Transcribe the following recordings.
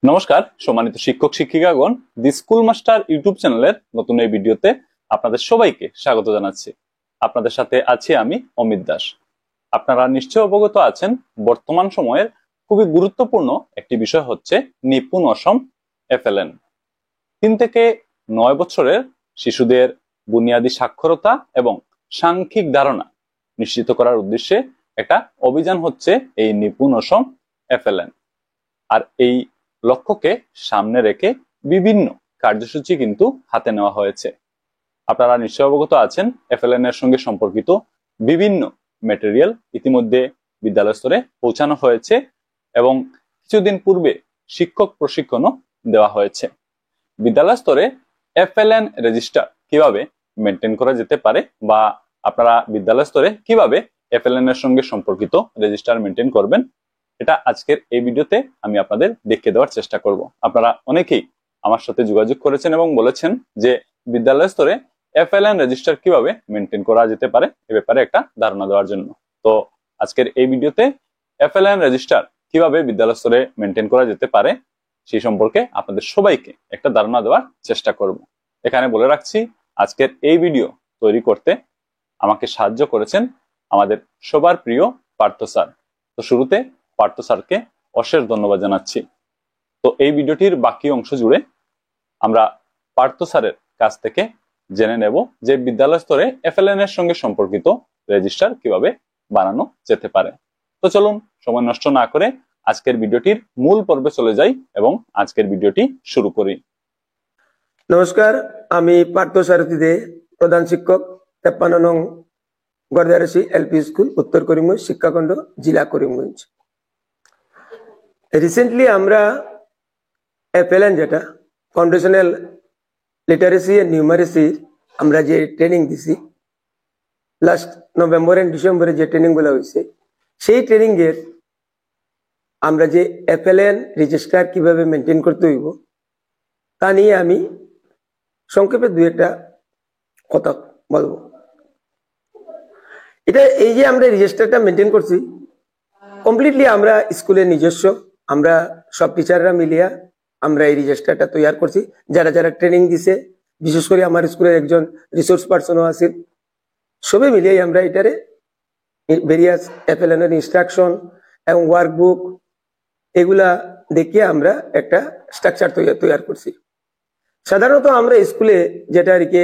নমস্কার সম্মানিত শিক্ষক শিক্ষিকাগণ, দি স্কুল মাস্টার ইউটিউব চ্যানেলের নতুন এই ভিডিওতে আপনাদের সবাইকে স্বাগত জানাচ্ছি। আপনাদের সাথে আছি আমি অমিত দাস। আপনারা নিশ্চয় অবগত আছেন, বর্তমান সময়ের খুবই গুরুত্বপূর্ণ একটি বিষয় হচ্ছে নিপুণ অসম FLN। 3 থেকে 9 বছরের শিশুদের বুনিয়াদী সাক্ষরতা এবং সাংখ্যিক ধারণা নিশ্চিত করার উদ্দেশ্যে একটা অভিযান হচ্ছে এই নিপুণ অসম FLN। আর এই লক্ষ্যকে সামনে রেখে বিভিন্ন কার্যসূচি কিন্তু হাতে নেওয়া হয়েছে। আপনারা নিশ্চয় অবগত আছেন, FLN এর সঙ্গে সম্পর্কিত বিভিন্ন ম্যাটেরিয়াল ইতিমধ্যে বিদ্যালয় স্তরে পৌঁছানো হয়েছে এবং কিছুদিন পূর্বে শিক্ষক প্রশিক্ষণও দেওয়া হয়েছে। বিদ্যালয় স্তরে FLN রেজিস্টার কিভাবে মেনটেন করা যেতে পারে বা আপনারা বিদ্যালয় স্তরে কিভাবে FLN এর সঙ্গে সম্পর্কিত রেজিস্টার মেনটেন করবেন, এটা আজকের এই ভিডিওতে আমি আপনাদের দেখিয়ে দেওয়ার চেষ্টা করব। আপনারা অনেকেই আমার সাথে যোগাযোগ করেছেন এবং বলেছেন যে বিদ্যালয় স্তরে FLN রেজিস্টার কিভাবে মেনটেন করা যেতে পারে এ ব্যাপারে একটা ধারণা দেওয়ার জন্য। তো আজকের এই ভিডিওতে FLN রেজিস্টার কিভাবে বিদ্যালয় স্তরে মেনটেন করা যেতে পারে সেই সম্পর্কে আপনাদের সবাইকে একটা ধারণা দেওয়ার চেষ্টা করব। এখানে বলে রাখছি, আজকের এই ভিডিও তৈরি করতে আমাকে সাহায্য করেছেন আমাদের সবার প্রিয় পার্থ স্যার। তো শুরুতে পার্থ স্যারকে অশেষ ধন্যবাদ জানাচ্ছি। তো এই ভিডিওটির বাকি অংশ জুড়ে আমরা পার্থ স্যারের কাছ থেকে জেনে নেব যে বিদ্যালয় স্তরে FLN এর সঙ্গে সম্পর্কিত রেজিস্টার কিভাবে বানানো যেতে পারে। তো চলুন সময় নষ্ট না করে আজকের ভিডিওটির মূল পর্বে চলে যাই এবং আজকের ভিডিওটি শুরু করি। নমস্কার, আমি পার্থ সারথী দে, প্রধান শিক্ষক, 53 নং গড়দারাসি LP স্কুল, উত্তর করিমগঞ্জ শিক্ষাখণ্ড, জেলা করিমগঞ্জ। রিসেন্টলি আমরা FLN যেটা ফাউন্ডেশনাল লিটারেসি এন্ড নিউমারেসি আমরা যে ট্রেনিং দিছি লাস্ট নভেম্বর এন্ড ডিসেম্বরে যে ট্রেনিং গুলো হয়েছে, সেই ট্রেনিং এর আমরা যে FLN রেজিস্টার কিভাবে মেনটেন করতে হইব তা নিয়ে আমি সংক্ষেপে দুই একটা কথা বলবো। এটা এই যে আমরা রেজিস্টারটা মেনটেন করছি কমপ্লিটলি আমরা স্কুলের নিজস্ব, আমরা সব টিচাররা মিলিয়া আমরা এই রেজিস্টারটা তৈরি করছি। যারা যারা ট্রেনিং দিছে, বিশেষ করে আমার স্কুলের একজন রিসোর্স পার্সনও আছেন, সবে মিলিয়ে আমরা এটারে ভেরিয়াস FLN এর ইনস্ট্রাকশন এবং ওয়ার্কবুক এগুলা দেখিয়ে আমরা একটা স্ট্রাকচার তৈরি করছি। সাধারণত আমরা স্কুলে যেটা আর কি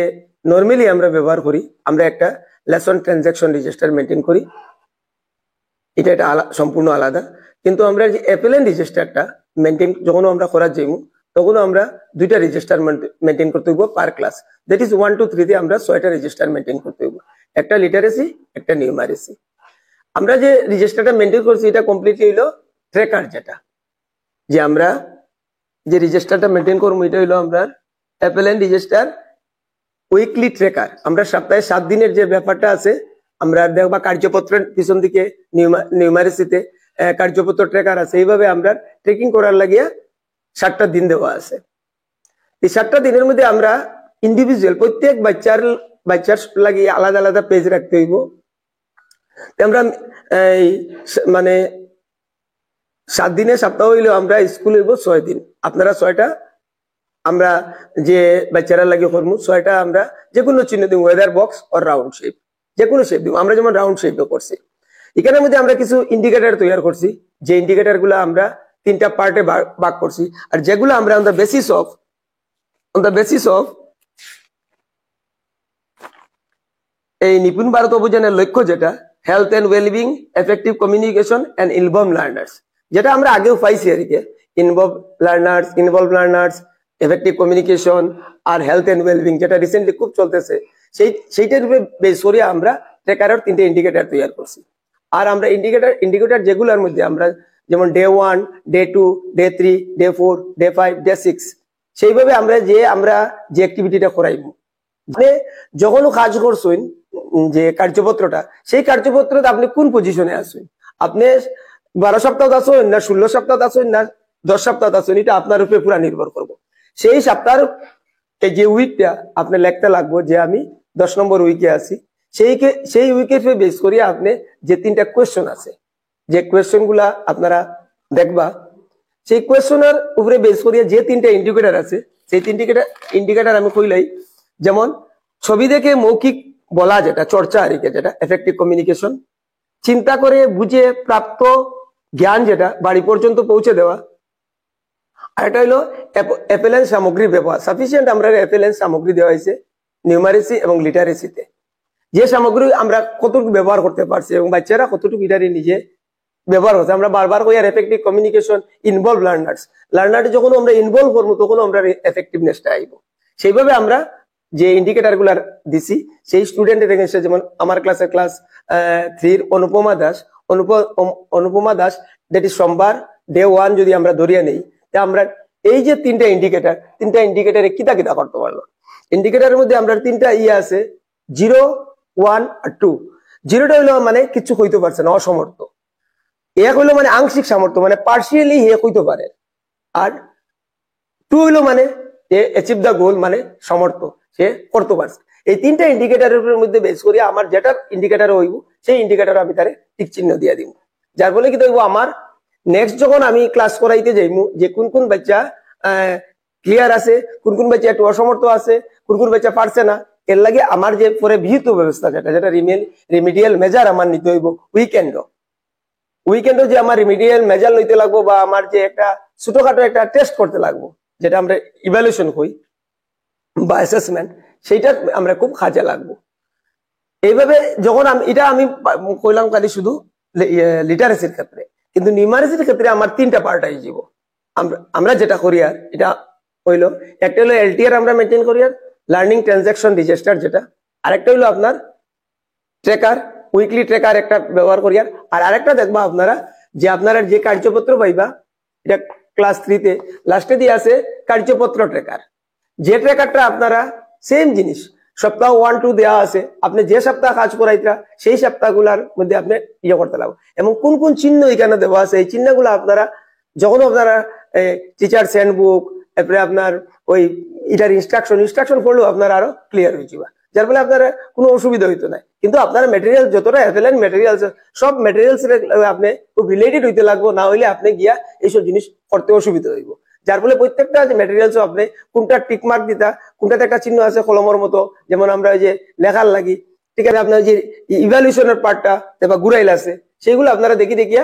নর্মালি আমরা ব্যবহার করি, আমরা একটা লেসন ট্রানজাকশন রেজিস্টার মেনটেন করি, এটা একটা সম্পূর্ণ আলাদা। কিন্তু আমরা যে FLN রেজিস্টারটা মেনটেন যখন আমরা করার যাইব তখন আমরা দুইটা রেজিস্টার মেনটেন করতে হইব পার ক্লাস। দ্যাট ইজ 1 2 3 তে আমরা 6টা রেজিস্টার মেনটেন করতে হইব, একটা লিটারেসি, একটা নিউমারেসি। আমরা যে রেজিস্টারটা মেনটেন করছি এটা কমপ্লিটলি হইলো ট্র্যাকার, যেটা যে আমরা যে রেজিস্টারটা মেনটেন করবো এটা হইলো আমরা FLN রেজিস্টার উইকলি ট্র্যাকার। আমরা সপ্তাহে 7 দিনের যে ব্যাপারটা আছে, আমরা দেখবা কার্যপত্রের পিছন দিকে নিউমারেসিতে কার্যপত্র ট্র্যাকার আছে, এইভাবে আমরা ট্রেকিং করার লাগিয়া 7টা দিন দেওয়া আছে। এই 7টা দিনের মধ্যে আমরা ইন্ডিভিজুয়াল প্রত্যেক বাচ্চার লাগিয়ে আলাদা আলাদা পেজ রাখতে হইব। আমরা মানে 7 দিনে সপ্তাহ হইলেও আমরা স্কুল হইব 6 দিন। আপনারা 6টা আমরা যে বাচ্চারা লাগে করবো, 6টা আমরা যে কোনো চিহ্ন দিব, ওয়েদার বক্স আর রাউন্ড শেপ, যে কোনো শেপ দিব। আমরা যেমন রাউন্ড শেপে করছি, এখানের মধ্যে আমরা কিছু ইন্ডিকেটর তৈরি করছি, যে ইন্ডিকেটর গুলো আমরা 3টা পার্টে ভাগ করছি। আর যেগুলো আমরা অন দ্য বেসিস অফ এই নিপুণ ভারত অভিযানের লক্ষ্য, যেটা health and wellbeing, effective communication and involve learners, যেটা আমরা আগেও পাইছি আর কি, ইনভলভ লার্নার্স, এফেক্টিভ কমিউনিকেশন আর হেলথ এন্ড ওয়েলবিং, যেটা রিসেন্টলি খুব চলতেছে, সেইটার উপরে বেস করে আমরা ট্র্যাকারের 3টে ইন্ডিকেটর তৈরি করছি। আর আমরা ইন্ডিকেটর যেগুলোর মধ্যে আমরা যেমন day 1, day 2, day 3, day 4, day 5, day 6, সেইভাবে আমরা যে অ্যাক্টিভিটিটা করাইব, মানে যখন কাজ করছেন যে কার্যপত্রটা, সেই কার্যপত্রতে আপনি কোন পজিশনে আছেন, আপনি 12 সপ্তাহ আছেন না 16 সপ্তাহ আছেন না 10 সপ্তাহ আছেন, এটা আপনার উপরে পুরো নির্ভর করবো। সেই সপ্তাহের যে উইকটা আপনি লিখতে লাগবো যে আমি 10 নম্বর উইকে আছি, সেই উইকের বেস করিয়া আপনি যে 3টা কোয়েশ্চন আছে, যে কোয়েশ্চন গুলা আপনারা দেখবা সেই কোয়েশনের উপরে বেস করিয়া যে তিনটা ইন্ডিকেটর আছে সেই তিনটি ইন্ডিকেটর আমি কইলাই, যেমন ছবি দেখে মৌখিক বলা যেটা চর্চা আর কি, যেটা এফেক্টিভ কমিউনিকেশন, চিন্তা করে বুঝে প্রাপ্ত জ্ঞান যেটা বাড়ি পর্যন্ত পৌঁছে দেওয়া, আর এটা হলো অ্যাপেলেন্স সামগ্রীর ব্যবহার। সাফিসিয়েন্ট আমরা অ্যাপেলেন্স সামগ্রী দেওয়া হয়েছে নিউমারেসি এবং লিটারেসিতে, যে সামগ্রী আমরা কতটুকু ব্যবহার করতে পারছি এবং বাচ্চারা কতটুকু এটারে নিজে ব্যবহার করছে। আমরা বারবার কই আর এফেক্টিভ কমিউনিকেশন ইনভলভ লার্নার্স যখন আমরা ইনভলভ করবো তখন আমরা এফেক্টিভনেসটা আইব। সেইভাবে আমরা যে ইন্ডিকেটর গুলার দিছি সেই স্টুডেন্টের এগেইনস্টে, যেমন আমার class 3 Anupama Das that is সোমবার ডে 1 যদি আমরা ধরিয়া নেই, আমরা এই যে তিনটা ইন্ডিকেটরে কিতা করতে পারলো। ইন্ডিকেটরের মধ্যে আমরা তিনটা আছে 0, 1 আর 2। 0টা হইলো মানে কিছু হইতে পারছে না, অসমর্থ। 1 হইলো মানে আংশিক সামর্থ্য, মানে পার্সিয়ালি হইতে পারে। আর 2 হইলো মানে অ্যাচিভ দ্য গোল, মানে সমর্থ, সে করতে পারছে। এই তিনটা ইন্ডিকেটরের মধ্যে বেস করি আমার যেটা ইন্ডিকেটর হইব সেই ইন্ডিকেটর আমি তারে টিক চিহ্ন দিয়ে দিব, যার ফলে কি হইব আমার নেক্সট যখন আমি ক্লাস করাইতে যাইমু যে কোন বাচ্চা ক্লিয়ার আছে, কোন বাচ্চা একটু অসমর্থ আছে, কোন বাচ্চা পারছে না, এর লাগে আমার যে পরে বিহিত ব্যবস্থা যেটা রিমিডিয়াল মেজার আমার নিতে হইব। উইকেন্ডও যে আমার রিমিডিয়াল মেজার লইতে লাগবো, বা আমার যে একটা ছোটখাটো একটা টেস্ট করতে লাগবো যেটা আমরা ইভ্যালুয়েশন কই বা অ্যাসেসমেন্ট, সেইটা আমরা খুব কাজে লাগবো। এইভাবে যখন আমি কইলাম খালি শুধু লিটারেসির ক্ষেত্রে, কিন্তু নিউমারেসির ক্ষেত্রে আমার তিনটা পার্ট আই যাব। আমরা যেটা করি আর এটা হইলো, একটা হলো এলটিআর আমরা মেনটেন করি আর লার্নিং ট্রানজাকশন রেজিস্টার যেটা, আরেকটা হইলো আপনার ট্র্যাকার, উইকলি ট্র্যাকার একটা ব্যবহার করি। আর আরেকটা দেখবা আপনারা যে আপনারা যে কার্যপত্র পাইবা, এটা ক্লাস 3-তে লাস্টে দিয়ে আছে কার্যপত্র ট্র্যাকার। যে ট্র্যাকারটা আপনারা সেম জিনিস সপ্তাহ 1-2 দেওয়া আছে, আপনি যে সপ্তাহ কাজ করাইতা সেই সপ্তাহগুলার মধ্যে আপনি করতে লাগবে, এবং কোন চিহ্ন এখানে দেওয়া আছে এই চিহ্নগুলো আপনারা যখন আপনারা টিচার্স হ্যান্ডবুক, এরপরে আপনার ওই এটার ইনস্ট্রাকশন পড়লেও আপনারা আরো ক্লিয়ার হয়ে যাবে, যার ফলে আপনারা কোনো অসুবিধা হইতো না। কিন্তু আপনারা মেটেরিয়াল যতটা অ্যাভেলেবল মেটেরিয়ালস, সব মেটেরিয়ালস আপনি খুব রিলেটেড হইতে লাগবো, না হইলে আপনি গিয়া এইসব জিনিস করতে অসুবিধা হইব। যার ফলে প্রত্যেকটা যে মেটেরিয়ালস আপনি কোনটা টিক মার্ক দিতা, কোনটাতে একটা চিহ্ন আছে কলমের মতো, যেমন আমরা ওই যে লেখার লাগি, ঠিক আছে, আপনার যে ইভ্যালুয়েশনের পার্টটা বা গুড়াইল আছে সেগুলো আপনারা দেখিয়া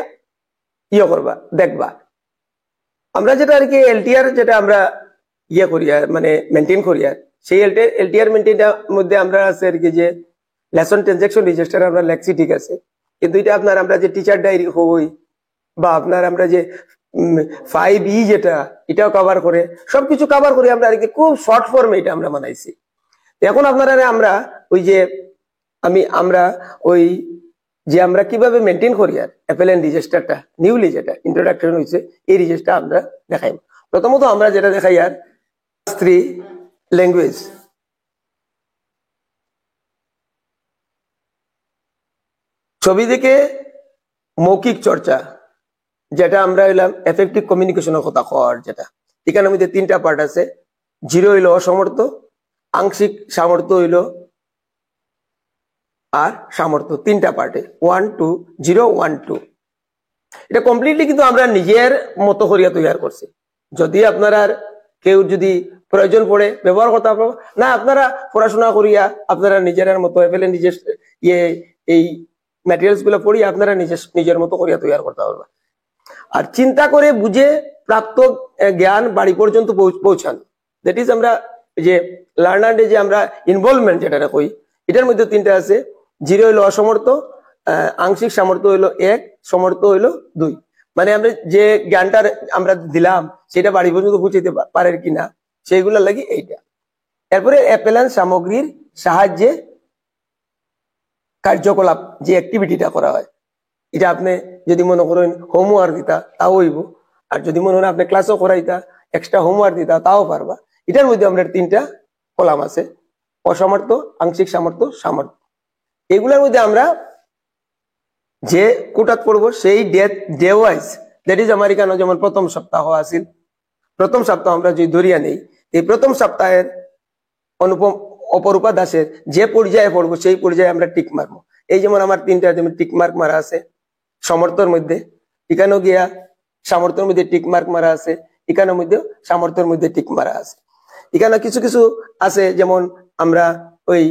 করবা, দেখবা। আমরা যেটা আর কি এলটিআর যেটা আমরা করি মানে মেনটেন করি, আর সেই এলটিআর মেনটেনের মধ্যে আমরা আছে আর কি যে লেসন ট্রানজাকশন রেজিস্টার আমরা লেখছি, ঠিক আছে, কিন্তু এটা আপনার আমরা যে টিচার ডায়েরি হই বা আপনার আমরা যে 5E যেটা এটাও কভার করে, সবকিছু কভার করে আমরা আর কি খুব শর্ট ফর্মে এটা আমরা বানাইছি। এখন আপনারা আমরা ওই যে আমরা কিভাবে মেনটেন করি আর অ্যাপেলেন্ট রেজিস্টারটা নিউলি যেটা ইন্ট্রোডাকশন হয়েছে এই রেজিস্টার আমরা দেখাই। প্রথমত আমরা যেটা দেখাই আর 3 ল্যাঙ্গুয়েজ, ছবি দেখে মৌখিক চর্চা যেটা আমরা হইলাম এফেক্টিভ কমিউনিকেশনের কথা কর, যেটা এখানে মধ্যে তিনটা পার্ট আছে। 0 হইলো অসমর্থ, আংশিক সামর্থ্য হইলো আর সামর্থ্য, তিনটা পার্টে 1, 2, 0, 1, 2। এটা কমপ্লিটলি কিন্তু আমরা নিজের মতো করিয়া তৈরি করছি। যদি আপনারা কেউ যদি প্রয়োজন পড়ে ব্যবহার করতে পারবো না, আপনারা পড়াশোনা করিয়া আপনারা নিজের মতো নিজের এই ম্যাটেরিয়ালস গুলো পড়িয়া আপনারা নিজের মতো করিয়া তৈরি করতে পারবেন। আর চিন্তা করে বুঝে প্রাপ্ত জ্ঞান বাড়ি পর্যন্ত পৌঁছান, দ্যাট ইজ আমরা যে লার্নার যে আমরা ইনভলভমেন্ট যেটা কই, এটার মধ্যে তিনটা আছে। 0 হইলো অসমর্থ, আংশিক সামর্থ্য হইলো 1, সমর্থ হইলো 2। মানে আমরা যে জ্ঞানটা আমরা দিলাম সেটা বাড়ি পর্যন্ত পৌঁছাইতে পারে কিনা সেইগুলোর লাগি এইটা। এরপরে অ্যাপেলেন্স সামগ্রীর সাহায্যে কার্যকলাপ যে অ্যাক্টিভিটিটা করা হয়, এটা আপনি যদি মনে করেন হোমওয়ার্ক দিতা তাও হইব, আর যদি মনে হয় আপনি ক্লাসও করাইতা এক্সট্রা হোমওয়ার্ক দিতা তাও পারবা। এটার মধ্যে আমরা তিনটা কলাম আছে, অসমর্থ, আংশিক সামর্থ্য, সামর্থ্য। এগুলোর মধ্যে আমরা যে কোটাত পড়বো সেই ডে ওয়াইজ, দ্যাট ইজ আমার এখানে যেমন প্রথম সপ্তাহ আছিল, প্রথম সপ্তাহ আমরা যদি ধরিয়া নেই, এই প্রথম সপ্তাহের অপরূপা দাসের যে পর্যায়ে পড়বো সেই পর্যায়ে আমরা টিক মারবো। এই যেমন আমার তিনটা যেমন টিক মার্ক মারা আছে সমর্থর মধ্যে, এখানেও গিয়া সামর্থ্যের মধ্যে টিক মার্ক মারা আছে, এখানের মধ্যে সামর্থ্যের মধ্যে টিক মারা আছে। এখানে কিছু কিছু আছে, যেমন আমরা ওই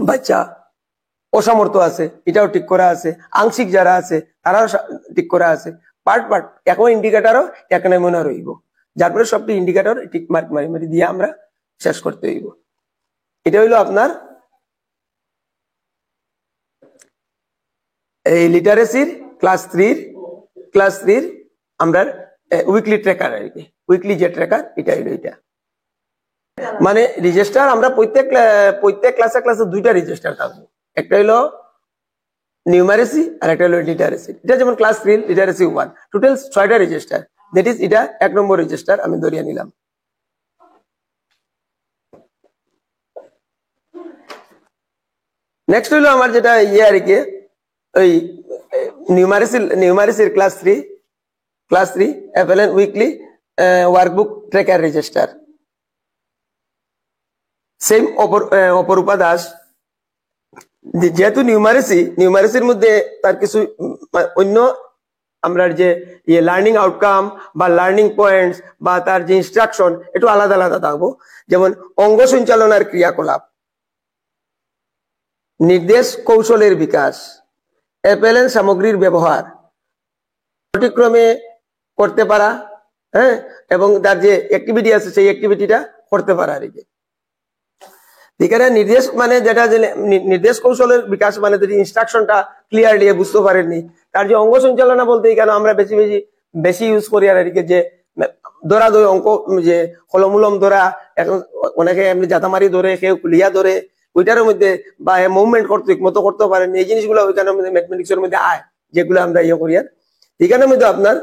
বাচ্চা অসামর্থ্য আছে, এটাও ঠিক করা আছে। আংশিক যারা আছে তারাও ঠিক করা আছে। পার্ট পার্ট এখন ইন্ডিকেটারও এক নমুনা রইব, যার ফলে সবটি ইন্ডিকেটর টিক মার্ক মারি মারি দিয়ে আমরা শেষ করতে হইব। এটা হইলো আপনার এই লিটারেসির ক্লাস 3 আমরা উইকলি ট্র্যাকার আর কি, উইকলি যে ট্র্যাকার এটা হইলো এটা। মানে রেজিস্টার আমরা প্রত্যেক ক্লাসে দুইটা রেজিস্টার থাকবো, একটা হইলো নিউমারেসি আর একটা হলো লিটারেসি। এটা যেমন ক্লাস 3 লিটারেসি 1, টোটাল 6টা রেজিস্টার, দ্যাট ইজ এটা 1 নম্বর রেজিস্টার আমি ধরিয়ে নিলাম। নেক্সট হইলো আমার যেটা আর কি ওই নিউমারেসির class 3 FLN weekly workbook tracker register. Same Aparupa Das, যেহেতু নিউমারেসির মধ্যে তার কিছু অন্য আমরা যে লার্নিং আউটকাম বা লার্নিং পয়েন্টস বা তার যে ইনস্ট্রাকশন একটু আলাদা আলাদা থাকবো। যেমন অঙ্গ সঞ্চালনার ক্রিয়াকলাপ, নির্দেশ কৌশলের বিকাশ, FLN সামগ্রীর ব্যবহার, সঠিকক্রমে করতে পারা, হ্যাঁ, এবং তার যে অ্যাক্টিভিটি আছে সেই অ্যাক্টিভিটিটা করতে পারা আর কি। এখানে নির্দেশ মানে যেটা নির্দেশ কৌশলের বিকাশ মানে যদি ইনস্ট্রাকশনটা ক্লিয়ারলি বুঝতে পারেননি, তার যে অঙ্গ সঞ্চালনা বলতে কেন আমরা বেশি ইউজ করি আর কি, যে ধরা ধরে অঙ্ক, যে হলমুলম ধরা, এখন অনেকে এমনি জাতামারি ধরে, কেউ কুলিয়া ধরে, ওইটার মধ্যে বা মুভমেন্ট করতে মতো করতে পারেন, এই জিনিসগুলো ওইখানে ম্যাথমেটিক্সের মধ্যে আয়, যেগুলো আমরা করি। আর এখানের মধ্যে আপনার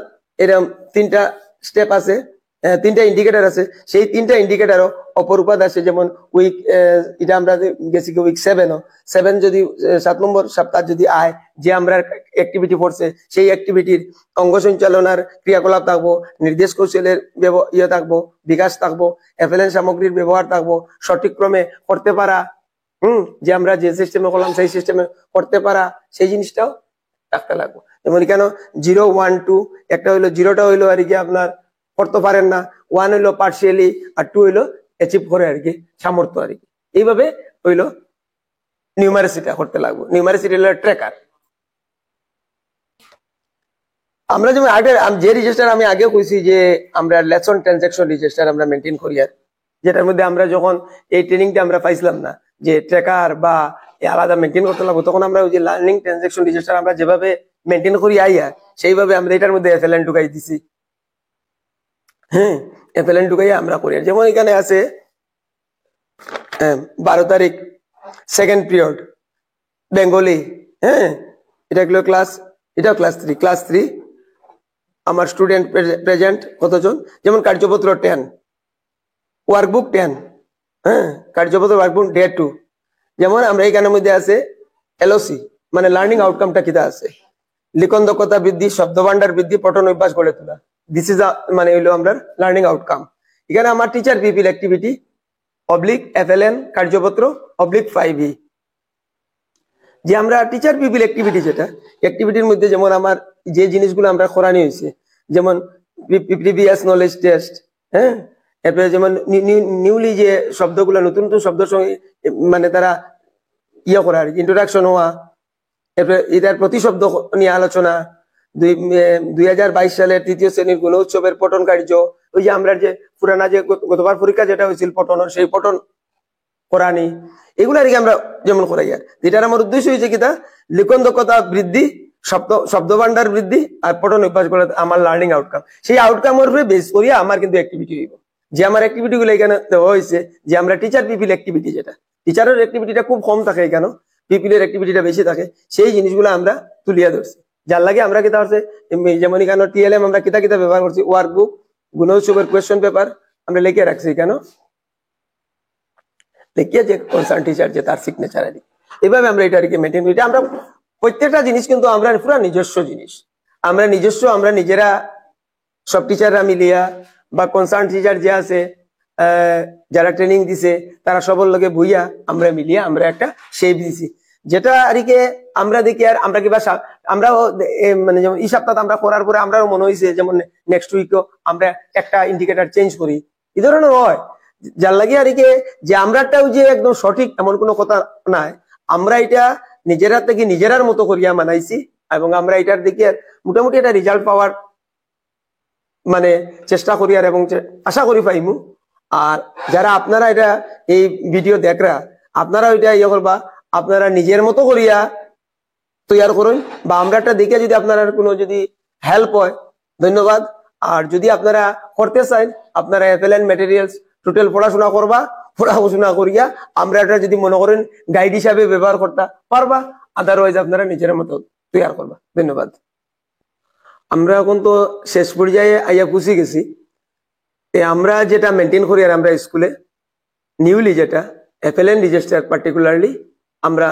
এরকম 3টা স্টেপ আছে, 3টা ইন্ডিকেটর আছে। সেই 3টা ইন্ডিকেটরও অপরূপা আছে। যেমন উইক, এটা আমরা গেছি উইক 7 যদি 7 নম্বর সপ্তাহ যদি আয়, যে আমরা অ্যাক্টিভিটি পড়ছে সেই অ্যাক্টিভিটির অঙ্গ সঞ্চালনার ক্রিয়াকলাপ থাকবো, নির্দেশ কৌশলের থাকবো, বিকাশ থাকবো, FLN সামগ্রীর ব্যবহার থাকবো, সঠিক ক্রমে করতে পারা, যে আমরা যে সিস্টেমে করলাম সেই সিস্টেমে করতে পারা, সেই জিনিসটাও রাখতে লাগবো। যেমন কেন 0, 1, 2, একটা হইলো 0টা হইলো আর কি আপনার করতে পারেন না, 1 হইলো পার্সিয়ালি, আর 2 হইলো অ্যাচিভ করে আর কি, সামর্থ্য আর কি। এইভাবে হইলো নিউমারেসিটা করতে লাগবো। নিউমারেসিটা হলো ট্র্যাকার। আমরা যেমন আগে যে রেজিস্টার আমি আগে কইছি যে আমরা লেসন ট্রানজাকশন রেজিস্টার আমরা মেনটেন করি, আর যেটার মধ্যে আমরা যখন এই ট্রেনিংটা আমরা পাইছিলাম না যে ট্র্যাকার বা আলাদা মেনটেন করতে লাগবো, তখন আমরা ওই যে লার্নিং ট্রানজাকশন রেজিস্টার আমরা যেভাবে মেনটেন করি সেইভাবে আমরা এটার মধ্যে FLN ঢুকাই দিছি। হ্যাঁ, FLN ঢুকাই আমরা করি। যেমন এখানে আছে 12 তারিখ 2nd পিরিয়ড বেঙ্গলি, হ্যাঁ, এটা হলো এটা ক্লাস 3 আমার স্টুডেন্ট প্রেজেন্ট কতজন, যেমন কার্যপত্র 10, ওয়ার্কবুক 10, হ্যাঁ, কার্যপত্র ওয়ার্কবুক ডে 2। যেমন আমরা এখানের মধ্যে আছে LOC মানে লার্নিং আউটকামটা কিটা আছে, লিখন দক্ষতা বৃদ্ধি, শব্দ ভান্ডার বৃদ্ধি, পঠন অভ্যাস গড়ে তোলা, দিস ইজ মানে হইলো আমরা লার্নিং আউটকাম। এখানে আমার teacher people activity FLN কার্যপত্র 5E, যে আমরা টিচার পিপিল অ্যাক্টিভিটি, যেটা অ্যাক্টিভিটির মধ্যে যেমন আমার যে জিনিসগুলো আমরা করানি হয়েছে, যেমন প্রিভিয়াস নলেজ টেস্ট, হ্যাঁ, এরপরে যেমন নিউলি যে শব্দগুলো নতুন নতুন শব্দের সঙ্গে মানে তারা করা আর ইন্ট্রোডাকশন হওয়া, এরপরে এটার প্রতিশব্দ নিয়ে আলোচনা, 2022 সালের 3য় শ্রেণীর গুণ উৎসবের পঠন কার্য, ওই যে আমরা যে পুরানা যে গতবার পরীক্ষা যেটা হয়েছিল পঠন, সেই পঠন করানি, এগুলো আর কি আমরা যেমন করাই। আর যেটার আমার উদ্দেশ্য হয়েছে কিতা, লিখন দক্ষতা বৃদ্ধি, শব্দ ভান্ডার বৃদ্ধি আর পঠন অভ্যাস করে আমার লার্নিং আউটকাম। সেই আউটকামের উপরে বেস করিয়া আমার কিন্তু অ্যাক্টিভিটি হইব, যে আমার অ্যাক্টিভিটি গুলো এখানে দেওয়া হয়েছে, যে আমরা টিচার পিপিল অ্যাক্টিভিটি, যেটা টিচারের অ্যাক্টিভিটিটা খুব কম থাকে এখানে, পিপিলের অ্যাক্টিভিটিটা বেশি থাকে, সেই জিনিসগুলো আমরা তুলিয়া ধরছি। যার লাগে আমরা কিতা হচ্ছে, যেমন এখানে TLM আমরা কিতা কিতা ব্যবহার করছি, ওয়ার্কবুক, গুণ উৎসবের কোয়েশ্চন পেপার আমরা লিখে রাখছি এখানে, লিখিয়ে যে কনসার্ন টিচার যে তার সিগনেচার আর এইভাবে আমরা এটা আর কি মেনটেন করি। আমরা প্রত্যেকটা জিনিস কিন্তু আমরা পুরো নিজস্ব জিনিস, আমরা নিজেরা সব টিচাররা মিলিয়া বা কনসার্ন টিচার যে আছে যারা ট্রেনিং দিছে তারা সবার লগে বইয়া আমরা মিলিয়া আমরা একটা শেপ দিছি, যেটা আর কি আমরা দেখি আর আমরা কিবা আমরাও মানে যেমন এই সপ্তাহ আমরা করার পরে আমরাও মনে হয়েছে যেমন নেক্সট উইকও আমরা একটা ইন্ডিকেটর চেঞ্জ করি, এই ধরনের হয়। যার লাগে আর কি যে আমরাটাও যে একদম সঠিক এমন কোনো কথা নাই, আমরা এটা নিজেরা থেকে নিজেরার মতো করিয়া মানাইছি এবং আমরা এটার দিকে মোটামুটি একটা রেজাল্ট পাওয়ার মানে চেষ্টা করি আর এবং আশা করি পাইমু। আর যারা আপনারা এটা এই ভিডিও দেখরা আপনারা ওইটা ইয়ে করবা, আপনারা নিজের মতো করিয়া তৈরি করুন বা আমরা একটা দেখে যদি আপনারা কোনো যদি হেল্প হয় ধন্যবাদ। আর যদি আপনারা করতে চান আপনারা অ্যাপেলেন্ট ম্যাটেরিয়ালস টোটাল পড়াশোনা করবা, পড়াশোনা করিয়া আমরা এটা যদি মনে করেন গাইড হিসাবে ব্যবহার করতে পারবা, আদারওয়াইজ আপনারা নিজের মতো তৈরি করবা। ধন্যবাদ। আমরা এখন তো শেষ পর্যায়ে আইয়া পুষি গেছি। আমরা যেটা মেনটেন করি আর আমরা স্কুলে নিউলি যেটা অ্যাপেলেন্ট রেজিস্টার পার্টিকুলারলি আমরা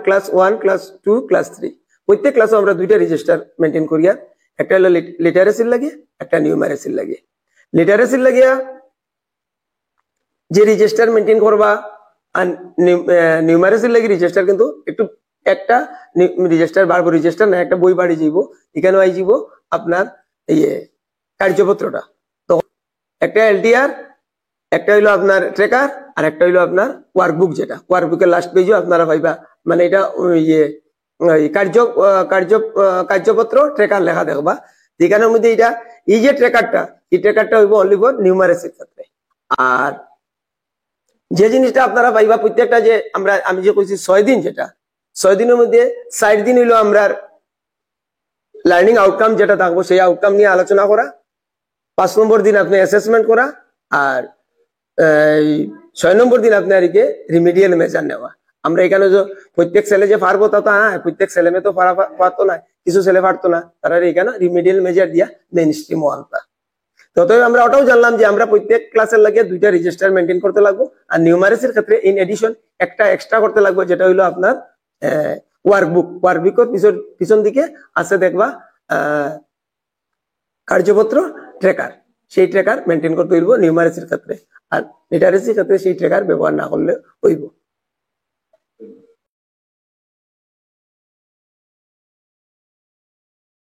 ক্লাস 1, ক্লাস 2, ক্লাস 3 প্রত্যেক ক্লাসে আমরা দুইটা রেজিস্টার মেনটেন করি। আর একটা হলো লিটারেসির লাগে, একটা নিউমারেসির লাগে। লিটারেসির লাগিয়া যে রেজিস্টার মেনটেন করবা আর নিউমারেসির লাগে রেজিস্টার কিন্তু একটু একটা রেজিস্টার বারবার রেজিস্টার না একটা বই বাড়ি যাইব, এখানেও আই যাব আপনার এই কার্যপত্রটা। তো একটা এলটিআর, একটা হইলো আপনার ট্রেকার আর একটা হইলো আপনার ওয়ার্কবুক, যেটা ওয়ার্কবুকের লাস্ট পেজও আপনারা পাইবা। মানে এটা কার্যপত্র ট্রেকার লেখা দেখবা, যেখানের মধ্যে এটা এই যে ট্রেকারটা, এই ট্রেকারটা হইব অনলি ফর নিউমারেসির ক্ষেত্রে। আর যে জিনিসটা আপনারা পাইবা প্রত্যেকটা যে আমি যে কইছি 6 দিন, যেটা 6 দিনের মধ্যে 4 দিন হইলো আমরা লার্নিং আউটকাম যেটা থাকবো সেই আউটকাম নিয়ে আলোচনা করা, 5 নম্বর দিন আপনি অ্যাসেসমেন্ট করা, আর 6 নম্বর দিন আপনার রিমিডিয়াল মেজার নেওয়া। আমরা এখানে যে প্রত্যেক ছেলে যে পারবো তা তো হ্যাঁ, প্রত্যেক ছেলে মেয়ে তো পারতো না, কিছু ছেলে পারতো না, তারা এখানে রিমিডিয়াল মেজার দিয়া মেইন স্ট্রিম আনতা। ততই আমরা ওটাও জানলাম যে আমরা প্রত্যেক ক্লাসের লাগে দুইটা রেজিস্টার মেনটেন করতে লাগবো। আর নিউমারেসির ক্ষেত্রে ইন এডিশন একটা এক্সট্রা করতে লাগবে, যেটা হইলো আপনার ওয়ার্কবুক। ওয়ার্কবুকের পিছন দিকে আছে দেখবা কার্যপত্র ট্রেকার, সেই ট্রেকার মেনটেন করতে হইব নিউমারেসির ক্ষেত্রে। আর লিটারেসির ক্ষেত্রে সেই ট্রেকার ব্যবহার না করলে হইব।